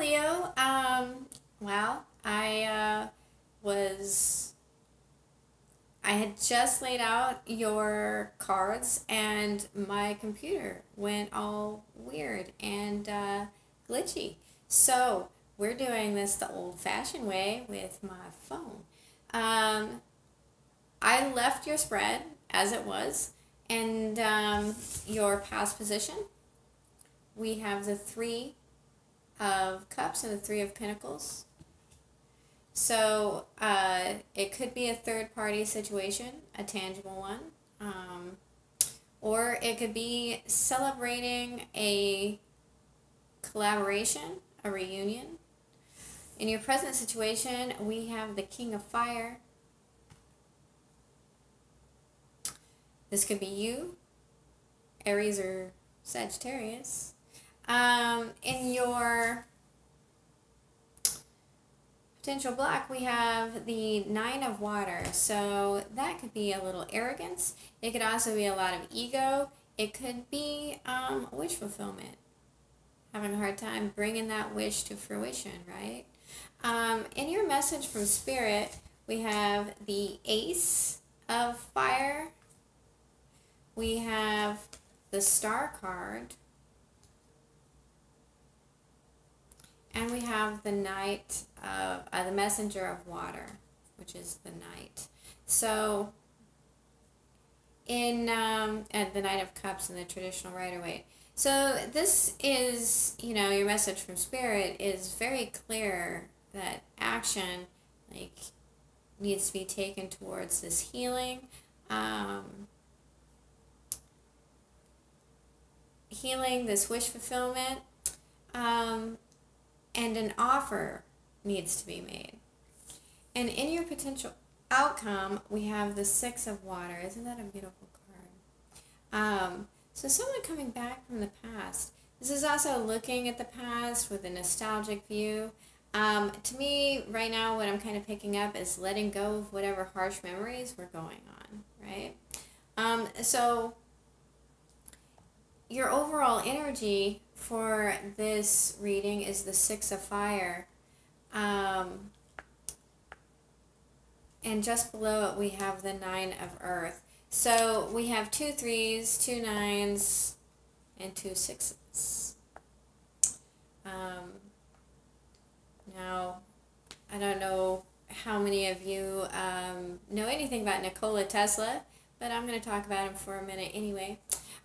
Leo. Well, was I had just laid out your cards, and my computer went all weird and glitchy. So we're doing this the old-fashioned way with my phone. Um, I left your spread as it was, and your past position. We have the Three of Cups and the Three of Pentacles. So it could be a third party situation, a tangible one, or it could be celebrating a collaboration, a reunion. In your present situation, we have the King of Fire. This could be you, Aries or Sagittarius. In your potential block, we have the Nine of Water. So that could be a little arrogance. It could also be a lot of ego. It could be wish fulfillment. Having a hard time bringing that wish to fruition, right? In your message from Spirit, we have the Ace of Fire. We have the Star card. And we have the Knight of the Messenger of Water, which is the Knight. So, in and the Knight of Cups in the traditional Rider-Waite. So this is, your message from Spirit is very clear that action, needs to be taken towards this healing, this wish fulfillment. And an offer needs to be made. And in your potential outcome, we have the Six of Water. Isn't that a beautiful card? So someone coming back from the past. This is also looking at the past with a nostalgic view. To me, right now, what I'm kind of picking up is letting go of whatever harsh memories were going on, right? So your overall energy for this reading is the Six of Fire. And just below it, we have the Nine of Earth. So we have 2 3s, 2 9s, and 2 6s. Now, I don't know how many of you know anything about Nikola Tesla, but I'm going to talk about him for a minute anyway.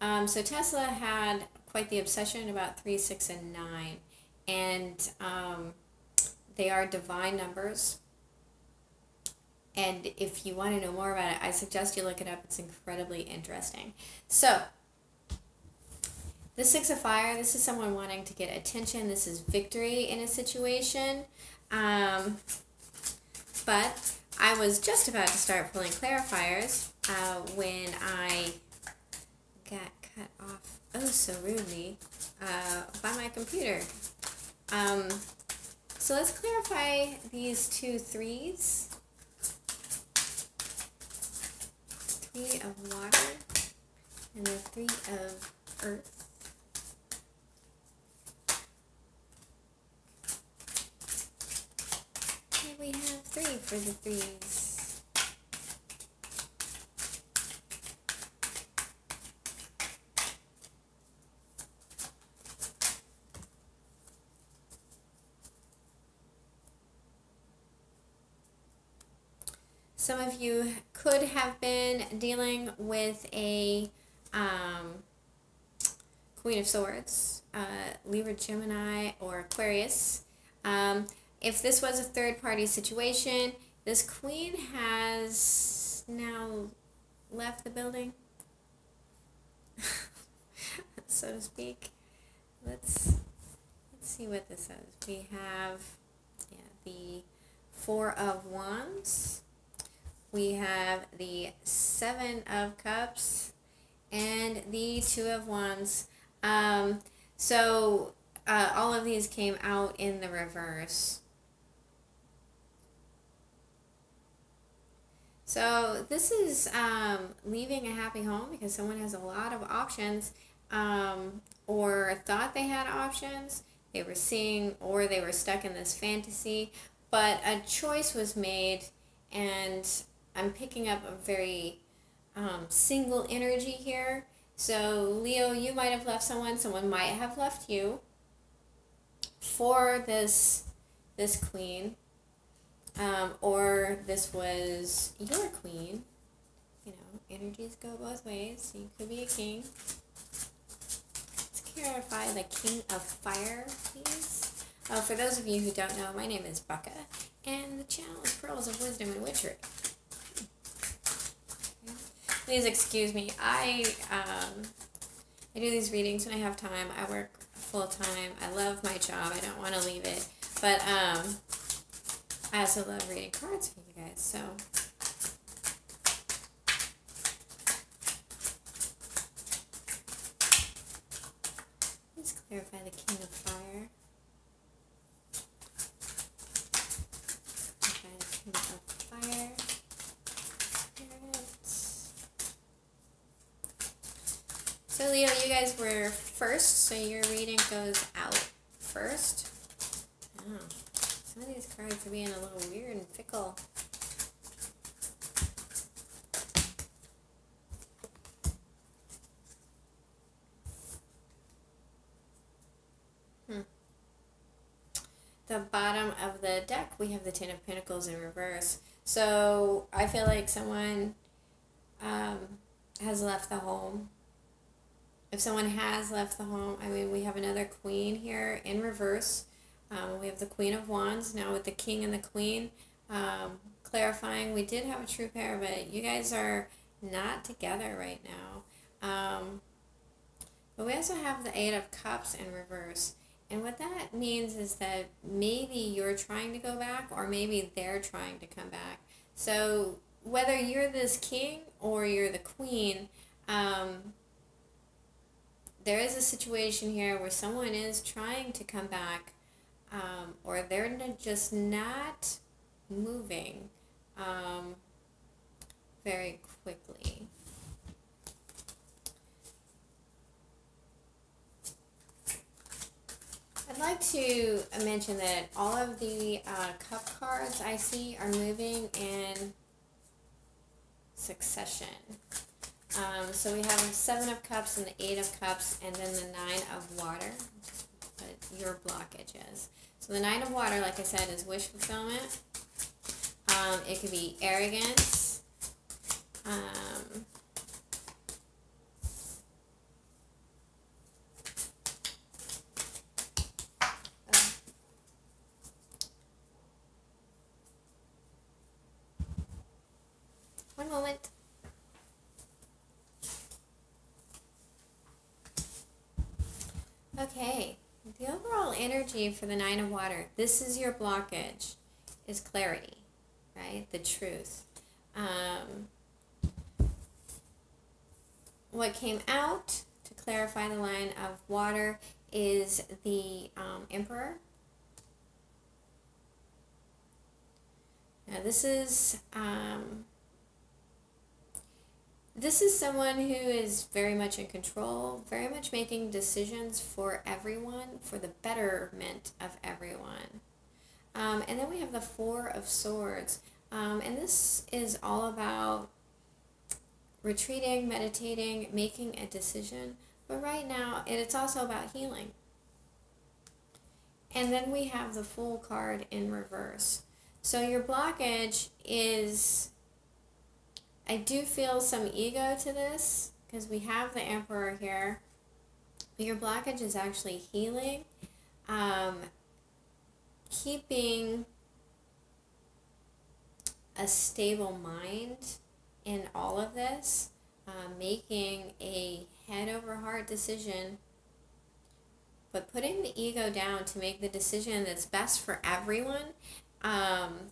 So Tesla had quite the obsession about 3, 6, and 9, and they are divine numbers. And if you want to know more about it, I suggest you look it up. It's incredibly interesting. So, the Six of Fire, this is someone wanting to get attention. This is victory in a situation. But I was just about to start pulling clarifiers when I got cut off so rudely by my computer. So let's clarify these 2 3s. 3 of water and the 3 of earth. And we have 3 for the 3s. Some of you could have been dealing with a Queen of Swords, Libra, Gemini, or Aquarius. If this was a third-party situation, this Queen has now left the building, so to speak. Let's see what this says. We have the Four of Wands. We have the Seven of Cups and the Two of Wands. So all of these came out in the reverse. So this is leaving a happy home because someone has a lot of options or thought they had options. they were seeing, or they were stuck in this fantasy. But a choice was made, and I'm picking up a very single energy here. So, Leo, you might have left someone might have left you for this queen, or this was your queen. You know, energies go both ways. So you could be a king. Let's clarify the King of Fire, please. For those of you who don't know, my name is Bucka, and the channel is Pearls of Wisdom and Witchery. Please excuse me. I do these readings when I have time. I work full time. I love my job. I don't want to leave it, but I also love reading cards for you guys. So. Let's clarify the King of Fire. Clarify the King of Fire. So Leo, you guys were first, so your reading goes out first. Oh, some of these cards are being a little weird and fickle. The bottom of the deck, we have the Ten of Pentacles in reverse. So I feel like someone has left the home. If someone has left the home, I mean, we have another queen here in reverse. We have the Queen of Wands now with the King and the Queen. Clarifying, we did have a true pair, but you guys are not together right now. But we also have the Eight of Cups in reverse. And what that means is that maybe you're trying to go back, or maybe they're trying to come back. So whether you're this king or you're the queen, there is a situation here where someone is trying to come back, or they're just not moving very quickly. I'd like to mention that all of the cup cards I see are moving in succession. So we have 7 of Cups and the 8 of Cups, and then the 9 of Water, what your blockage is. So the 9 of Water, like I said, is wish fulfillment. It could be arrogance. One moment. Okay, the overall energy for the 9 of Water, this is your blockage, is clarity, right? The truth. What came out to clarify the line of water is the Emperor. Now this is someone who is very much in control, very much making decisions for everyone, for the betterment of everyone. And then we have the 4 of Swords. And this is all about retreating, meditating, making a decision. But right now, it's also about healing. And then we have the Fool card in reverse. So your blockage is, I do feel some ego to this, because we have the Emperor here. But your blockage is actually healing, keeping a stable mind in all of this, making a head over heart decision, but putting the ego down to make the decision that's best for everyone. And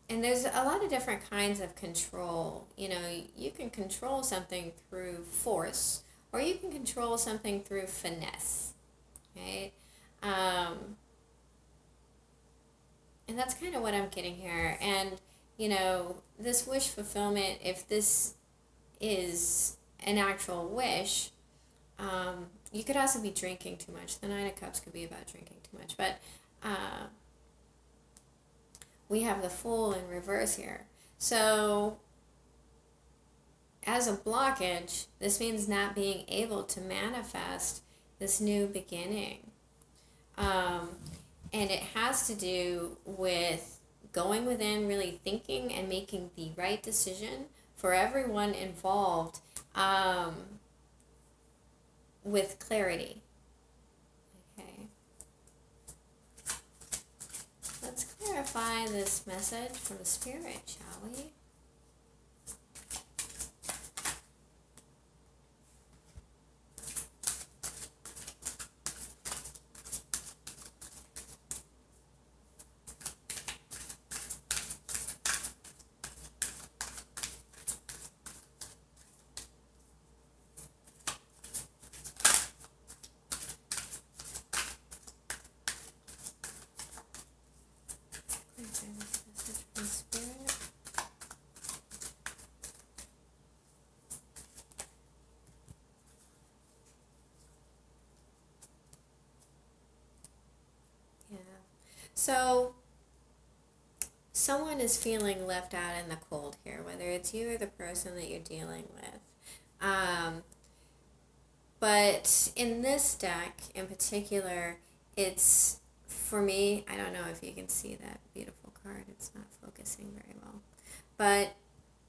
there's a lot of different kinds of control. You know, you can control something through force, or you can control something through finesse, right? And that's kind of what I'm getting here. And, you know, this wish fulfillment, if this is an actual wish, You could also be drinking too much. The Nine of Cups could be about drinking too much. But we have the Fool in reverse here. So as a blockage, this means not being able to manifest this new beginning. And it has to do with going within, really thinking and making the right decision for everyone involved with clarity. Okay. Let's clarify this message from the Spirit, shall we? So someone is feeling left out in the cold here, whether it's you or the person that you're dealing with. But in this deck in particular, it's, for me, I don't know if you can see that beautiful card. It's not focusing very well. But,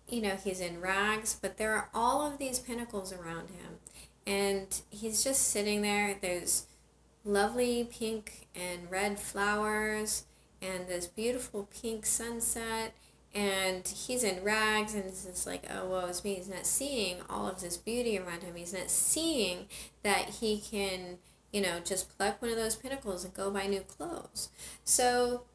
you know, he's in rags, but there are all of these pinnacles around him. And he's just sitting there. There's lovely pink and red flowers and this beautiful pink sunset, and he's in rags, and it's just like, oh, woe is me. He's not seeing all of this beauty around him. He's not seeing that he can, you know, just pluck one of those pinnacles and go buy new clothes. So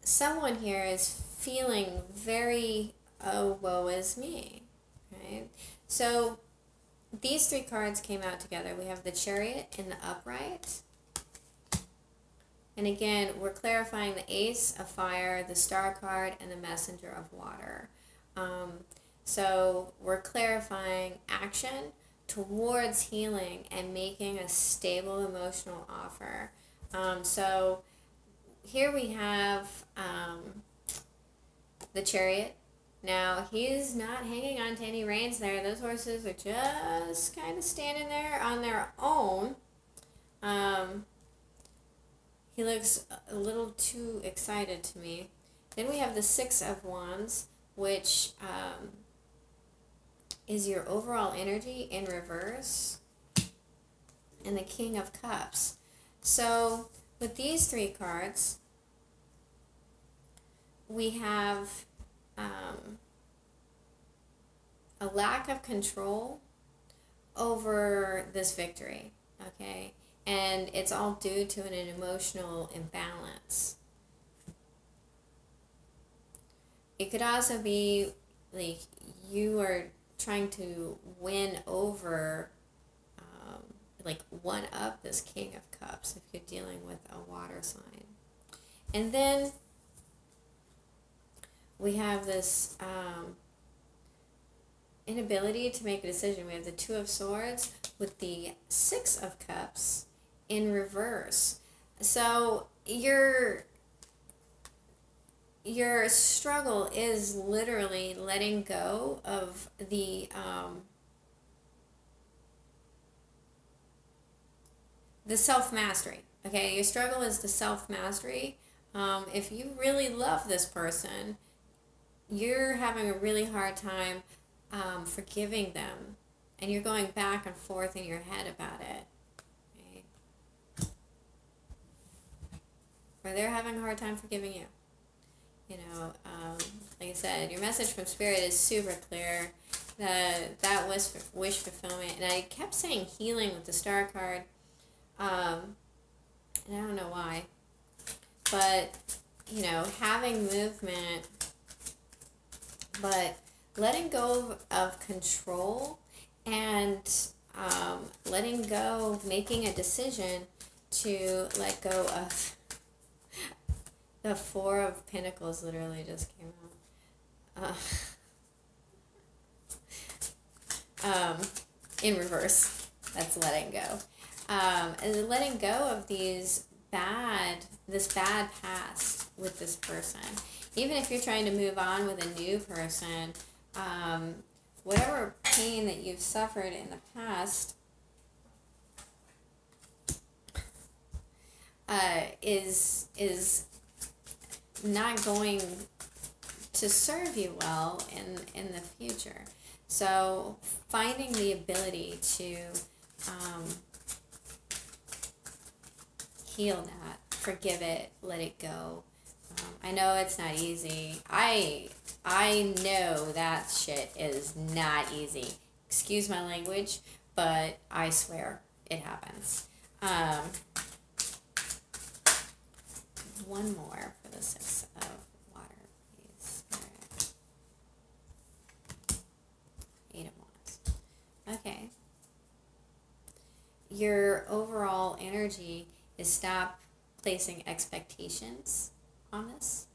someone here is feeling very, oh, woe is me, right? So these three cards came out together. We have the Chariot in the upright. And again, we're clarifying the Ace of Fire, the Star card, and the Messenger of Water. So we're clarifying action towards healing and making a stable emotional offer. So here we have the Chariot. Now, he's not hanging on to any reins there. Those horses are just kind of standing there on their own. He looks a little too excited to me. Then we have the Six of Wands, which is your overall energy in reverse, and the King of Cups. So with these three cards, we have a lack of control over this victory, okay? And it's all due to an emotional imbalance. It could also be like you are trying to win over, like one up this King of Cups if you're dealing with a water sign. And then we have this inability to make a decision. We have the Two of Swords with the Six of Cups in reverse. So your struggle is literally letting go of the self-mastery. Okay, your struggle is the self-mastery. If you really love this person, you're having a really hard time forgiving them, and you're going back and forth in your head about it. Or they're having a hard time forgiving you. You know, like I said, your message from Spirit is super clear. That wish fulfillment. And I kept saying healing with the Star card. And I don't know why. But, you know, having movement, but letting go of control and letting go, making a decision to let go of the Four of Pentacles literally just came out. in reverse. That's letting go. And letting go of this bad past with this person. Even if you're trying to move on with a new person, whatever pain that you've suffered in the past is not going to serve you well in the future. So finding the ability to heal that, forgive it, let it go. I know it's not easy. I know that shit is not easy. Excuse my language, but I swear it happens. One more for the 6 of water, please. Spirit. 8 of wands. Okay. Your overall energy is stop placing expectations on this.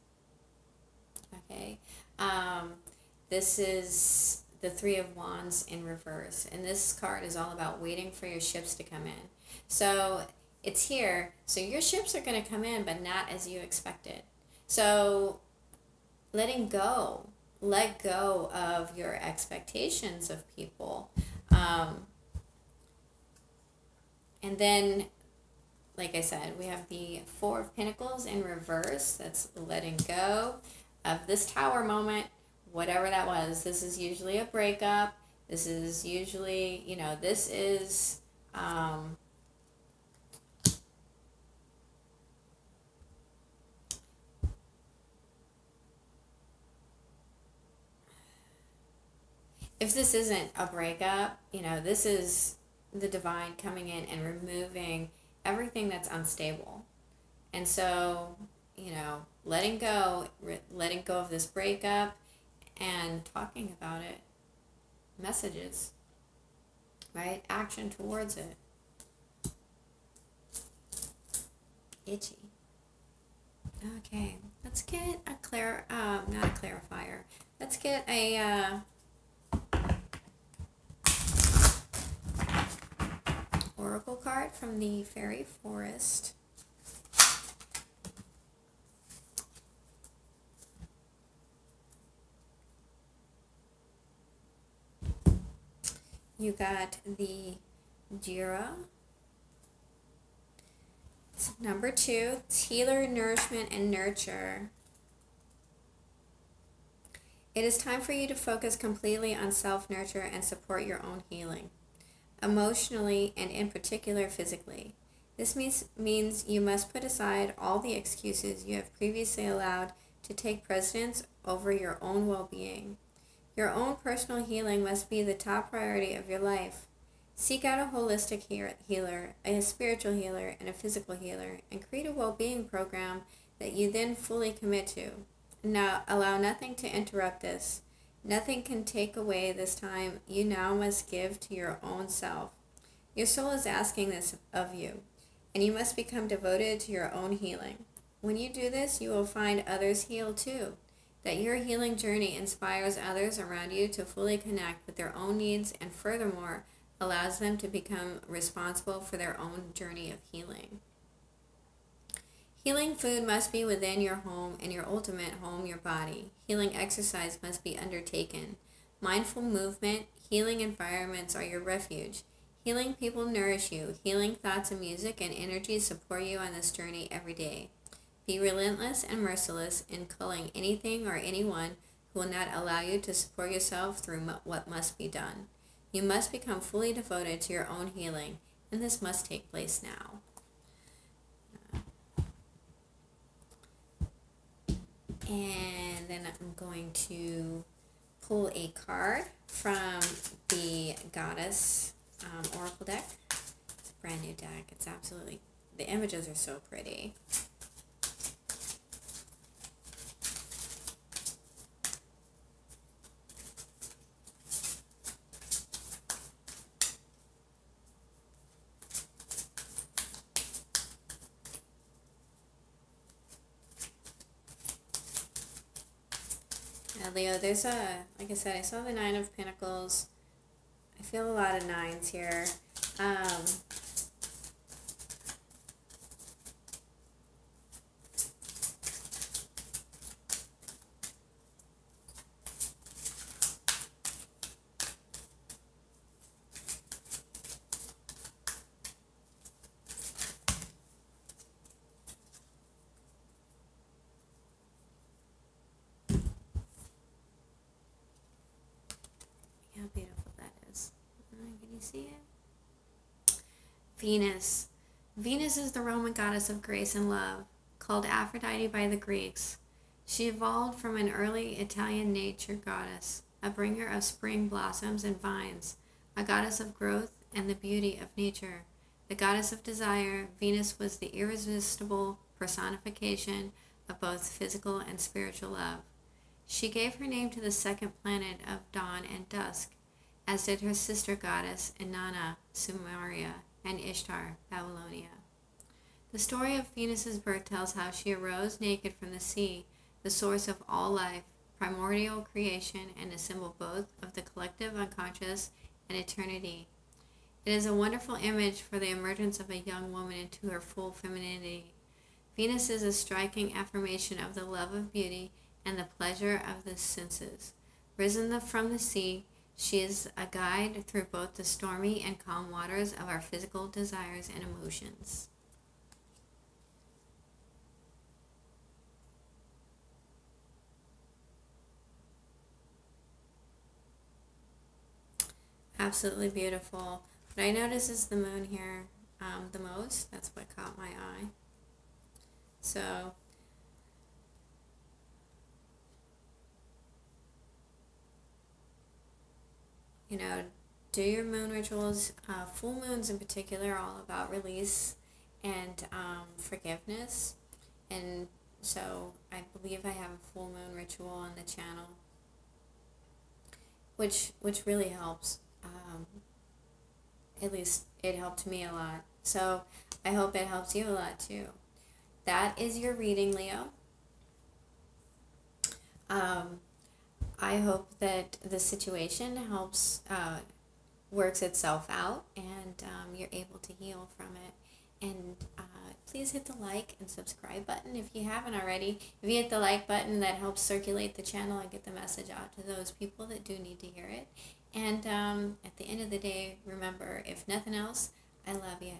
Okay. This is the 3 of wands in reverse, and this card is all about waiting for your ships to come in. So it's here, so your ships are going to come in, but not as you expected. So letting go, let go of your expectations of people. And then, like I said, we have the 4 of Pentacles in reverse. That's letting go of this Tower moment, whatever that was. This is usually a breakup. This is usually, this is... if this isn't a breakup, this is the divine coming in and removing everything that's unstable. And so, letting go of this breakup and talking about it, messages, right? Action towards it. Itchy. Okay, let's get not a clarifier. Let's get a oracle card from the Fairy Forest. You got the Jira. It's number 2. It's healer, nourishment, and nurture. It is time for you to focus completely on self-nurture and support your own healing, emotionally and in particular physically. This means you must put aside all the excuses you have previously allowed to take precedence over your own well-being. Your own personal healing must be the top priority of your life. Seek out a holistic healer, a spiritual healer, and a physical healer, and create a well-being program that you then fully commit to. Now, allow nothing to interrupt this. Nothing can take away this time you now must give to your own self. Your soul is asking this of you, and you must become devoted to your own healing. When you do this, you will find others heal too. That your healing journey inspires others around you to fully connect with their own needs and furthermore allows them to become responsible for their own journey of healing. Healing food must be within your home and your ultimate home, your body. Healing exercise must be undertaken. Mindful movement, healing environments are your refuge. Healing people nourish you. Healing thoughts and music and energy support you on this journey every day. Be relentless and merciless in culling anything or anyone who will not allow you to support yourself through what must be done. You must become fully devoted to your own healing, and this must take place now. And then I'm going to pull a card from the Goddess Oracle deck. It's a brand new deck. It's absolutely, the images are so pretty. Leo, there's like I said, I saw the 9 of Pentacles. I feel a lot of nines here. Um, how beautiful that is. Can you see it? Venus. Venus is the Roman goddess of grace and love, called Aphrodite by the Greeks. She evolved from an early Italian nature goddess, a bringer of spring blossoms and vines, a goddess of growth and the beauty of nature. The goddess of desire, Venus was the irresistible personification of both physical and spiritual love. She gave her name to the second planet of dawn and dusk, as did her sister goddess Inanna, Sumeria, and Ishtar, Babylonia. The story of Venus's birth tells how she arose naked from the sea, the source of all life, primordial creation, and a symbol both of the collective unconscious and eternity. It is a wonderful image for the emergence of a young woman into her full femininity. Venus is a striking affirmation of the love of beauty and the pleasure of the senses. Risen from the sea, she is a guide through both the stormy and calm waters of our physical desires and emotions. Absolutely beautiful. What I notice is the moon here the most. That's what caught my eye. So, you know, do your moon rituals. Full moons in particular are all about release and forgiveness. And so I believe I have a full moon ritual on the channel, which really helps. At least it helped me a lot. So I hope it helps you a lot too. That is your reading, Leo. I hope that the situation works itself out, and you're able to heal from it. And please hit the like and subscribe button if you haven't already. If you hit the like button, that helps circulate the channel and get the message out to those people that do need to hear it. And at the end of the day, remember, if nothing else, I love you.